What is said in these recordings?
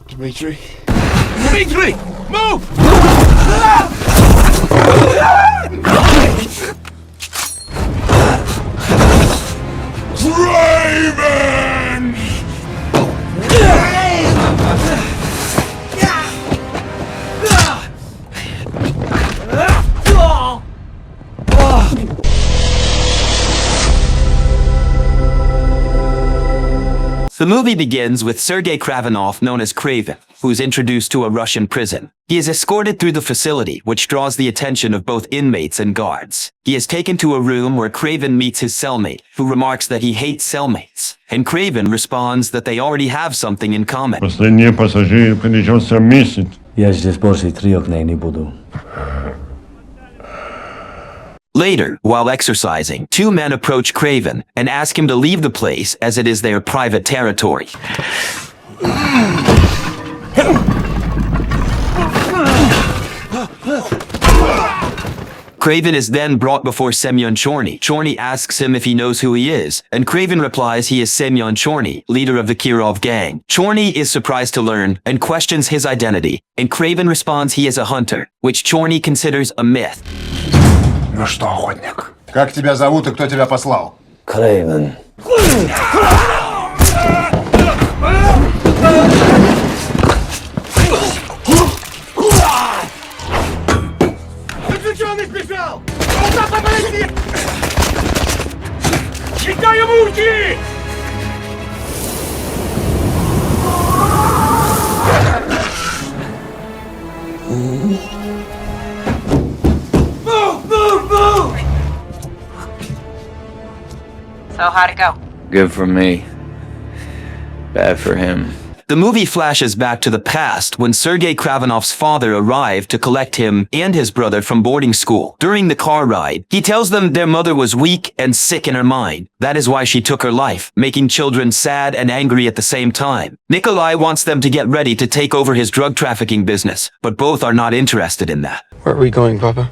Dmitri? Dmitri! Move! Kraven! The movie begins with Sergei Kravenov, known as Kraven, who is introduced to a Russian prison. He is escorted through the facility, which draws the attention of both inmates and guards. He is taken to a room where Kraven meets his cellmate, who remarks that he hates cellmates. And Kraven responds that they already have something in common. Последний пассажир придется месяц. Я здесь больше 3 дней не буду. Later, while exercising, 2 men approach Kraven and ask him to leave the place as it is their private territory. Kraven is then brought before Semyon Chorny. Chorny asks him if he knows who he is, and Kraven replies he is Semyon Chorny, leader of the Kirov gang. Chorny is surprised to learn and questions his identity, and Kraven responds he is a hunter, which Chorny considers a myth. Ну что, охотник? Как тебя зовут и кто тебя послал? Kraven. Заключенный сбежал! Куда подойти? Считай ему уйти! So how'd it go? Good for me. Bad for him. The movie flashes back to the past when Sergei Kravenov's father arrived to collect him and his brother from boarding school. During the car ride, he tells them their mother was weak and sick in her mind. That is why she took her life, making children sad and angry at the same time. Nikolai wants them to get ready to take over his drug trafficking business, but both are not interested in that. Where are we going, Papa?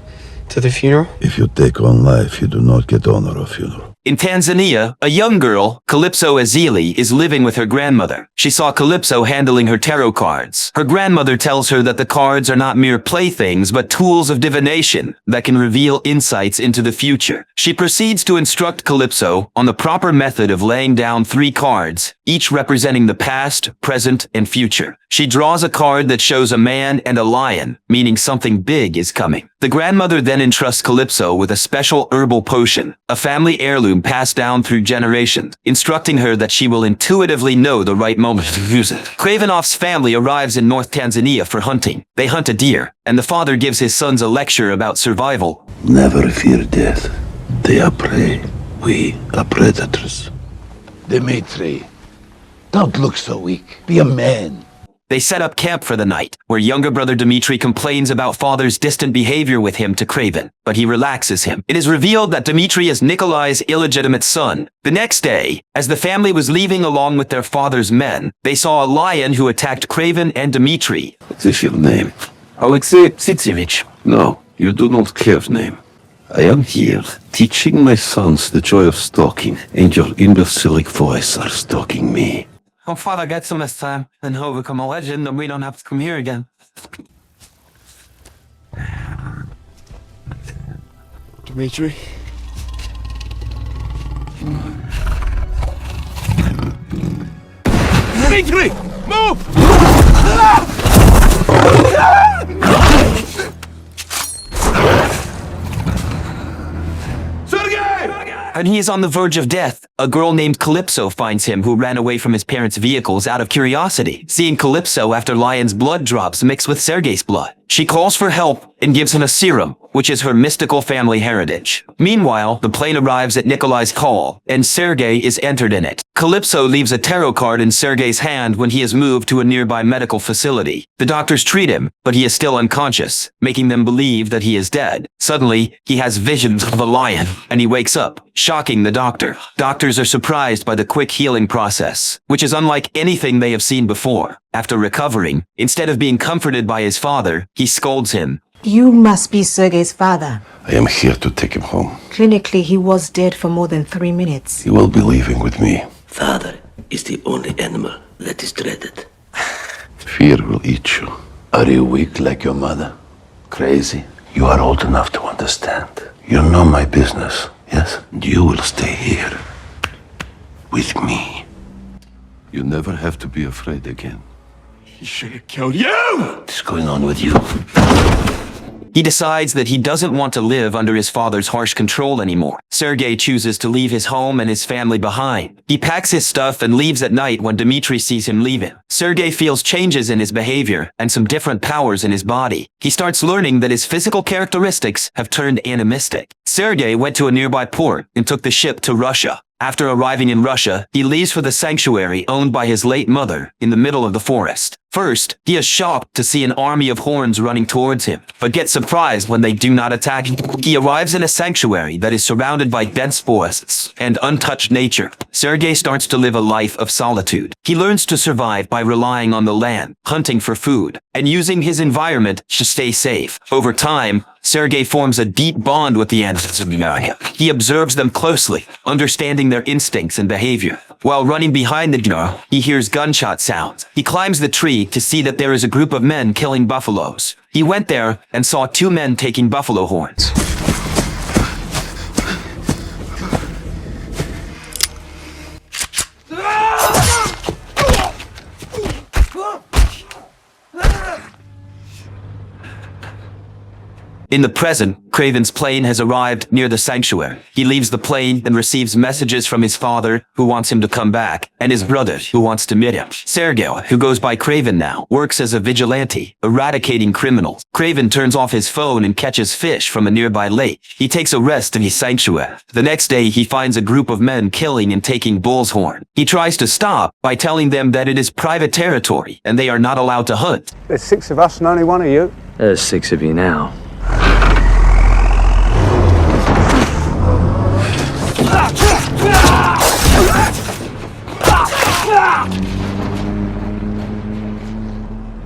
To the funeral? If you take on life, you do not get honor of funeral. In Tanzania, a young girl, Calypso Azili, is living with her grandmother. She saw Calypso handling her tarot cards. Her grandmother tells her that the cards are not mere playthings, but tools of divination that can reveal insights into the future. She proceeds to instruct Calypso on the proper method of laying down 3 cards, each representing the past, present, and future. She draws a card that shows a man and a lion, meaning something big is coming. The grandmother then entrusts Calypso with a special herbal potion, a family heirloom passed down through generations, instructing her that she will intuitively know the right moment to use it. Kravenov's family arrives in North Tanzania for hunting. They hunt a deer, and the father gives his sons a lecture about survival. Never fear death. They are prey. We are predators. Dmitri, don't look so weak. Be a man. They set up camp for the night, where younger brother Dmitri complains about father's distant behavior with him to Kraven, but he relaxes him. It is revealed that Dmitri is Nikolai's illegitimate son. The next day, as the family was leaving along with their father's men, they saw a lion who attacked Kraven and Dmitri. What is your name? Alexei Tsitsevich. No, you do not have name. I am here, teaching my sons the joy of stalking, and your imbecilic voice are stalking me. Oh, father gets him this time, and he'll become a legend, and we don't have to come here again. Dmitri? Dmitri! Move! And he is on the verge of death. A girl named Calypso finds him, who ran away from his parents' vehicles out of curiosity. Seeing Calypso after Lion's blood drops mixed with Sergei's blood, she calls for help and gives him a serum, which is her mystical family heritage. Meanwhile, the plane arrives at Nikolai's call, and Sergei is entered in it. Calypso leaves a tarot card in Sergei's hand when he is moved to a nearby medical facility. The doctors treat him, but he is still unconscious, making them believe that he is dead. Suddenly, he has visions of a lion, and he wakes up, shocking the doctor. Doctors are surprised by the quick healing process, which is unlike anything they have seen before. After recovering, instead of being comforted by his father, he scolds him. You must be Sergei's father. I am here to take him home. Clinically, he was dead for more than 3 minutes. He will be leaving with me. Father is the only animal that is dreaded. Fear will eat you. Are you weak like your mother? Crazy? You are old enough to understand. You know my business, yes? And you will stay here. With me. You never have to be afraid again. He should have killed you! What's going on with you? He decides that he doesn't want to live under his father's harsh control anymore. Sergei chooses to leave his home and his family behind. He packs his stuff and leaves at night when Dmitri sees him leaving. Sergei feels changes in his behavior and some different powers in his body. He starts learning that his physical characteristics have turned animistic. Sergei went to a nearby port and took the ship to Russia. After arriving in Russia, he leaves for the sanctuary owned by his late mother in the middle of the forest. First, he is shocked to see an army of horns running towards him, but gets surprised when they do not attack him. He arrives in a sanctuary that is surrounded by dense forests and untouched nature. Sergei starts to live a life of solitude. He learns to survive by relying on the land, hunting for food, and using his environment to stay safe. Over time, Sergei forms a deep bond with the animals of the area. He observes them closely, understanding their instincts and behavior. While running behind the jar, he hears gunshot sounds. He climbs the tree to see that there is a group of men killing buffaloes. He went there and saw two men taking buffalo horns. In the present, Kraven's plane has arrived near the sanctuary. He leaves the plane and receives messages from his father, who wants him to come back, and his brother, who wants to meet him. Sergei, who goes by Kraven now, works as a vigilante, eradicating criminals. Kraven turns off his phone and catches fish from a nearby lake. He takes a rest in his sanctuary. The next day, he finds a group of men killing and taking bull's horn. He tries to stop by telling them that it is private territory and they are not allowed to hunt. There's 6 of us and only one of you. There's 6 of you now.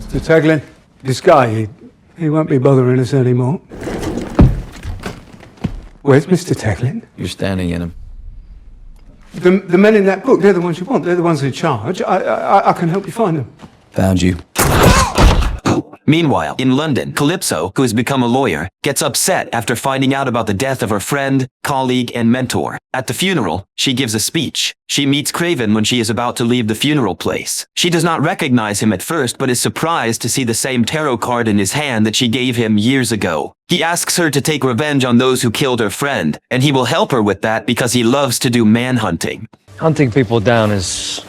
Mr. Taglin, this guy, he won't be bothering us anymore. Where's Mr. Taglin? You're standing in him. The men in that book, they're the ones you want. They're the ones in charge. I can help you find them. Found you. Meanwhile, in London, Calypso, who has become a lawyer, gets upset after finding out about the death of her friend, colleague, and mentor. At the funeral, she gives a speech. She meets Kraven when she is about to leave the funeral place. She does not recognize him at first, but is surprised to see the same tarot card in his hand that she gave him years ago. He asks her to take revenge on those who killed her friend, and he will help her with that because he loves to do manhunting. Hunting people down is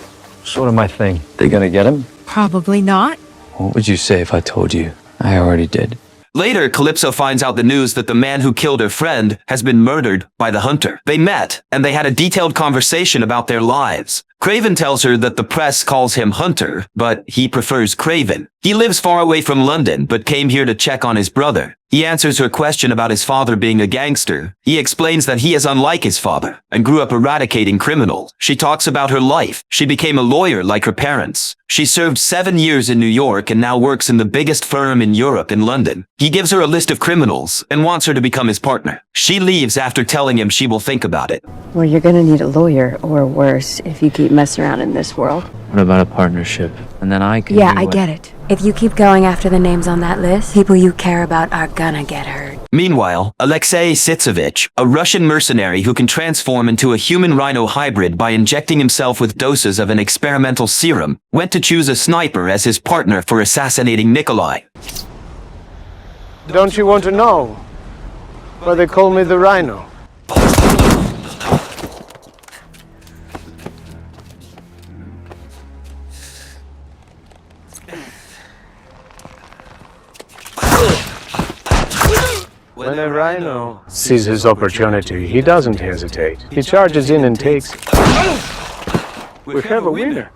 sort of my thing. They gonna get him? Probably not. What would you say if I told you? I already did. Later, Calypso finds out the news that the man who killed her friend has been murdered by the hunter. They met, and they had a detailed conversation about their lives. Kraven tells her that the press calls him Hunter, but he prefers Kraven. He lives far away from London, but came here to check on his brother. He answers her question about his father being a gangster. He explains that he is unlike his father and grew up eradicating criminals. She talks about her life. She became a lawyer like her parents. She served 7 years in New York and now works in the biggest firm in Europe in London. He gives her a list of criminals and wants her to become his partner. She leaves after telling him she will think about it. Well, you're gonna need a lawyer, or worse, if you keep messing around in this world. What about a partnership? And then I can Yeah, do I what- get it. If you keep going after the names on that list, people you care about are gonna get hurt. Meanwhile, Alexei Sitsevich, a Russian mercenary who can transform into a human rhino hybrid by injecting himself with doses of an experimental serum, went to choose a sniper as his partner for assassinating Nikolai. Don't you want to know why they call me the Rhino? When a rhino sees his opportunity, he doesn't hesitate. He charges in and takes. We have a winner.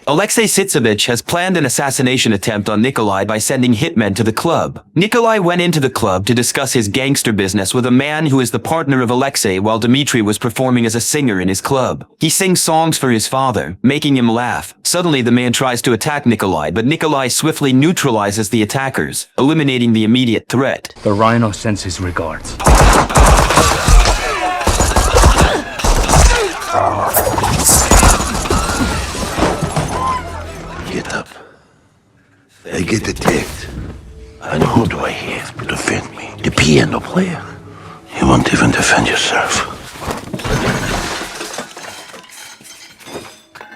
Alexei Sitsevich has planned an assassination attempt on Nikolai by sending hitmen to the club. Nikolai went into the club to discuss his gangster business with a man who is the partner of Alexei while Dmitri was performing as a singer in his club. He sings songs for his father, making him laugh. Suddenly the man tries to attack Nikolai, but Nikolai swiftly neutralizes the attackers, eliminating the immediate threat. The Rhino sends his regards. Get up. I get attacked. And who do I have to defend me? The piano player. You won't even defend yourself.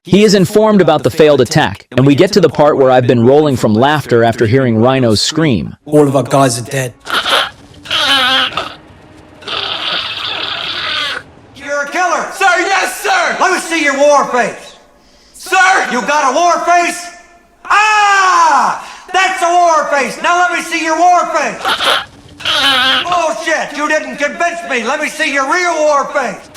He is informed about the failed attack, and we get to the part where I've been rolling from laughter after hearing Rhino's scream. All of our guys are dead. You're a killer! Sir, yes, sir! Let me see your war face! Sir! You got a war face? Ah! That's a war face! Now let me see your war face! Bullshit! You didn't convince me! Let me see your real war face!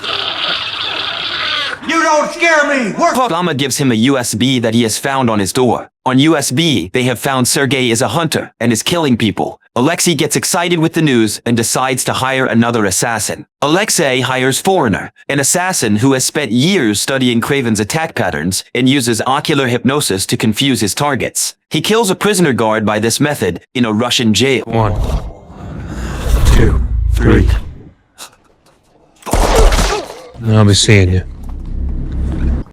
You don't scare me! Obama gives him a USB that he has found on his door. On USB, they have found Sergei is a hunter and is killing people. Alexei gets excited with the news and decides to hire another assassin. Alexei hires Foreigner, an assassin who has spent years studying Kraven's attack patterns and uses ocular hypnosis to confuse his targets. He kills a prisoner guard by this method in a Russian jail. 1, 2, 3. I'll be seeing you.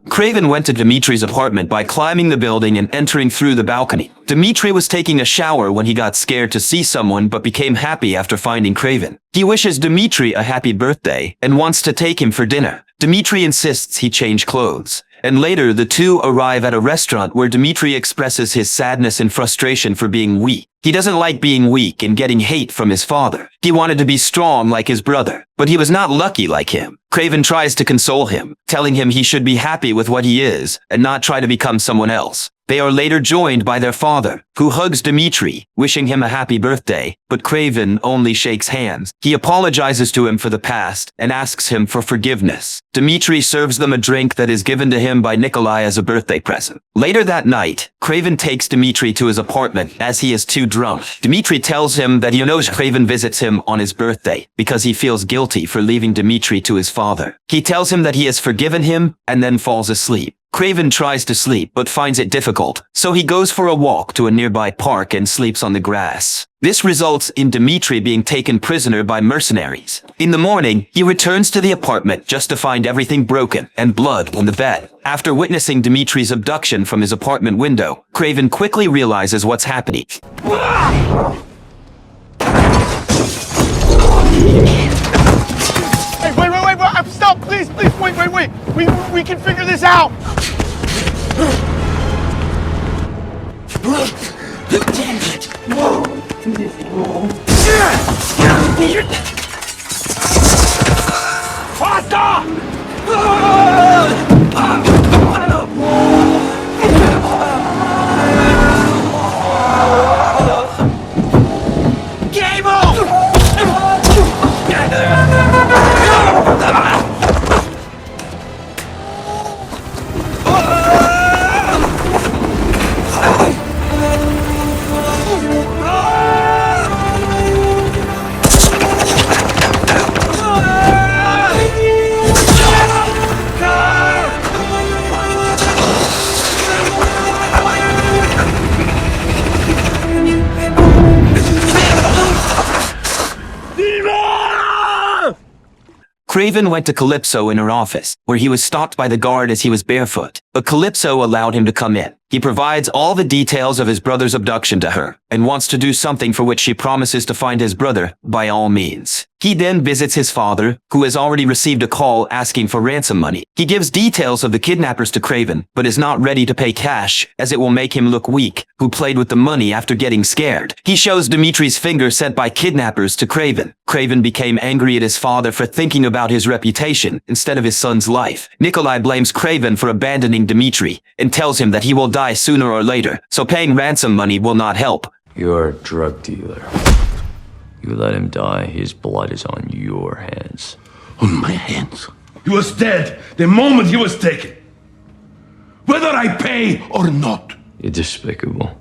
Kraven went to Dimitri's apartment by climbing the building and entering through the balcony. Dimitri was taking a shower when he got scared to see someone but became happy after finding Kraven. He wishes Dimitri a happy birthday and wants to take him for dinner. Dimitri insists he change clothes. And later, the two arrive at a restaurant where Dimitri expresses his sadness and frustration for being weak. He doesn't like being weak and getting hate from his father. He wanted to be strong like his brother, but he was not lucky like him. Kraven tries to console him, telling him he should be happy with what he is and not try to become someone else. They are later joined by their father, who hugs Dimitri, wishing him a happy birthday, but Kraven only shakes hands. He apologizes to him for the past and asks him for forgiveness. Dimitri serves them a drink that is given to him by Nikolai as a birthday present. Later that night, Kraven takes Dimitri to his apartment as he is too drunk. Dimitri tells him that he knows Kraven visits him on his birthday because he feels guilty for leaving Dimitri to his father. He tells him that he has forgiven him and then falls asleep. Kraven tries to sleep but finds it difficult, so he goes for a walk to a nearby park and sleeps on the grass. This results in Dimitri being taken prisoner by mercenaries. In the morning, he returns to the apartment just to find everything broken and blood on the bed. After witnessing Dimitri's abduction from his apartment window, Kraven quickly realizes what's happening. Hey, wait! Stop! Please! Wait! We can figure this out! Kraven went to Calypso in her office, where he was stalked by the guard as he was barefoot. But Calypso allowed him to come in. He provides all the details of his brother's abduction to her, and wants to do something for which she promises to find his brother by all means. He then visits his father, who has already received a call asking for ransom money. He gives details of the kidnappers to Kraven, but is not ready to pay cash, as it will make him look weak, who played with the money after getting scared. He shows Dimitri's finger sent by kidnappers to Kraven. Kraven became angry at his father for thinking about his reputation instead of his son's life. Nikolai blames Kraven for abandoning Dimitri, and tells him that he will die sooner or later, so paying ransom money will not help. You're a drug dealer. You let him die, his blood is on your hands. On my hands? He was dead the moment he was taken. Whether I pay or not. You're despicable.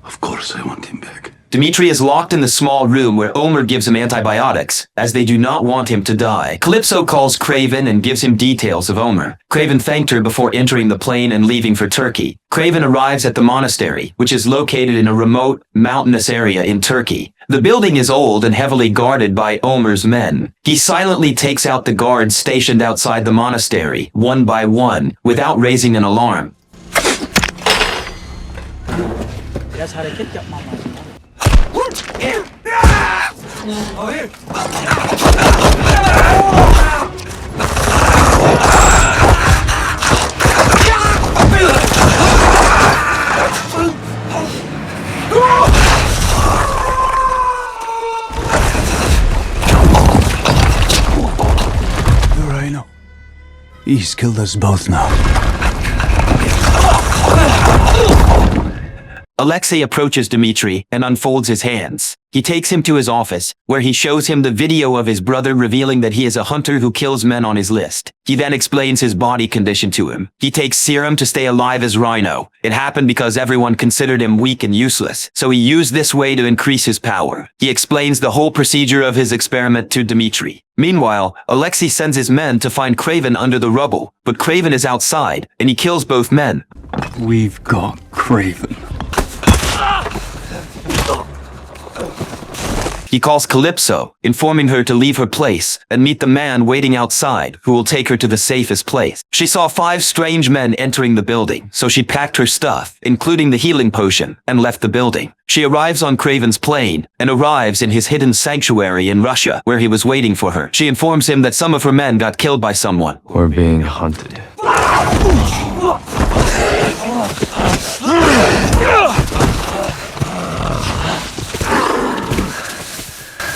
Of course I want him back. Dimitri is locked in the small room where Omer gives him antibiotics, as they do not want him to die. Calypso calls Kraven and gives him details of Omer. Kraven thanked her before entering the plane and leaving for Turkey. Kraven arrives at the monastery, which is located in a remote, mountainous area in Turkey. The building is old and heavily guarded by Omer's men. He silently takes out the guards stationed outside the monastery, one by one, without raising an alarm. Biraz hareket yapmam lazım. Rhino. He's killed us both now. Alexei approaches Dmitri and unfolds his hands. He takes him to his office, where he shows him the video of his brother revealing that he is a hunter who kills men on his list. He then explains his body condition to him. He takes serum to stay alive as Rhino. It happened because everyone considered him weak and useless, so he used this way to increase his power. He explains the whole procedure of his experiment to Dmitri. Meanwhile, Alexei sends his men to find Kraven under the rubble, but Kraven is outside, and he kills both men. We've got Kraven. He calls Calypso, informing her to leave her place and meet the man waiting outside, who will take her to the safest place. She saw 5 strange men entering the building, so she packed her stuff, including the healing potion, and left the building. She arrives on Kraven's plane and arrives in his hidden sanctuary in Russia, where he was waiting for her. She informs him that some of her men got killed by someone. We're being hunted.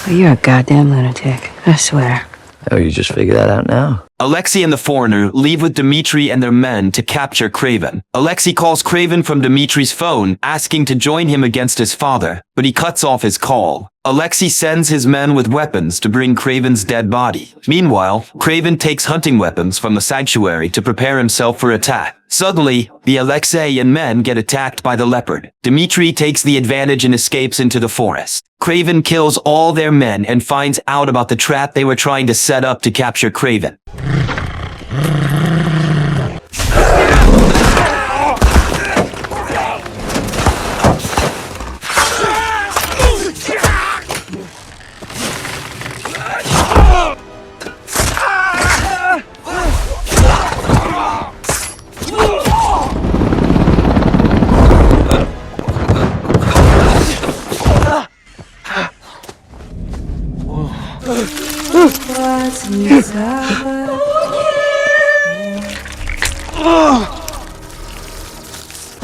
You're a goddamn lunatic, I swear. Oh, you just figured that out now? Alexei and the foreigner leave with Dmitri and their men to capture Kraven. Alexei calls Kraven from Dmitri's phone, asking to join him against his father, but he cuts off his call. Alexei sends his men with weapons to bring Kraven's dead body. Meanwhile, Kraven takes hunting weapons from the sanctuary to prepare himself for attack. Suddenly, the Alexeian men get attacked by the leopard. Dmitri takes the advantage and escapes into the forest. Kraven kills all their men and finds out about the trap they were trying to set up to capture Kraven.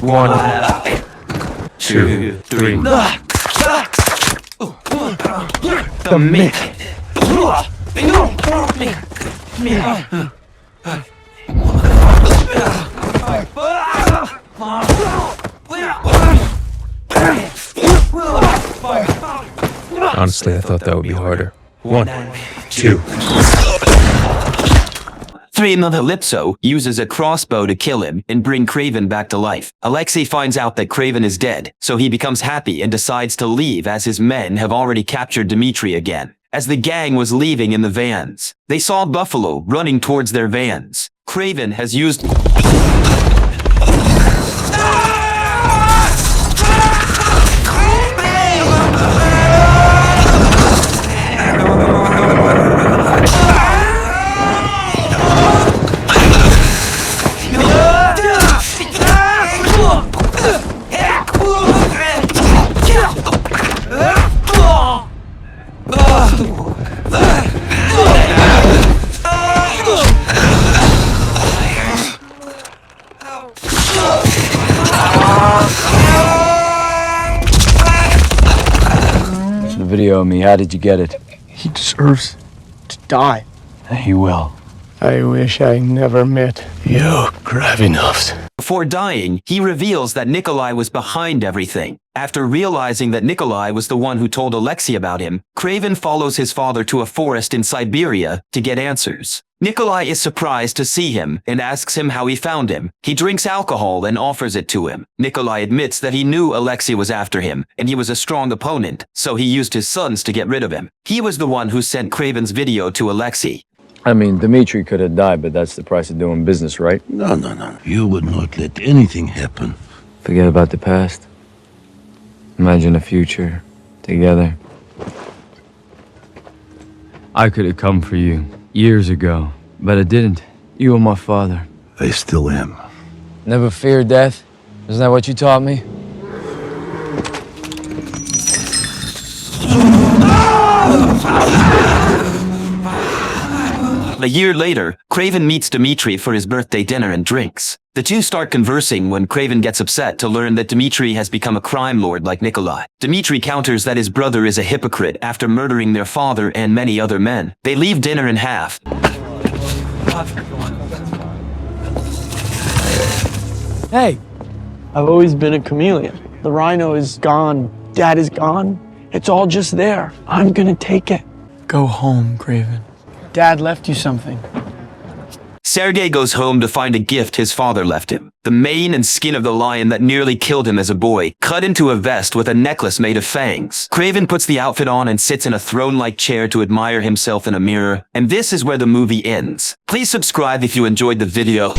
One, 2, 3. The myth. Honestly, I thought that would be harder. 1, 2. Calypso uses a crossbow to kill him and bring Kraven back to life. Alexei finds out that Kraven is dead, so he becomes happy and decides to leave as his men have already captured Dmitri again. As the gang was leaving in the vans, they saw Buffalo running towards their vans. Kraven has used... Video of me, how did you get it? He deserves to die. He will. I wish I never met you, Kravinovs. Before dying, he reveals that Nikolai was behind everything. After realizing that Nikolai was the one who told Alexei about him, Kraven follows his father to a forest in Siberia to get answers. Nikolai is surprised to see him and asks him how he found him. He drinks alcohol and offers it to him. Nikolai admits that he knew Alexei was after him, and he was a strong opponent, so he used his sons to get rid of him. He was the one who sent Kraven's video to Alexei. I mean, Dmitri could have died, but that's the price of doing business, right? No. You would not let anything happen. Forget about the past. Imagine a future together. I could have come for you years ago, but I didn't. You were my father. I still am. Never fear death. Isn't that what you taught me? A year later, Kraven meets Dmitri for his birthday dinner and drinks. The two start conversing when Kraven gets upset to learn that Dmitri has become a crime lord like Nikolai. Dmitri counters that his brother is a hypocrite after murdering their father and many other men. They leave dinner in half. Hey, I've always been a chameleon. The rhino is gone. Dad is gone. It's all just there. I'm gonna take it. Go home, Kraven. Dad left you something. Sergei goes home to find a gift his father left him. The mane and skin of the lion that nearly killed him as a boy, cut into a vest with a necklace made of fangs. Kraven puts the outfit on and sits in a throne-like chair to admire himself in a mirror. And this is where the movie ends. Please subscribe if you enjoyed the video.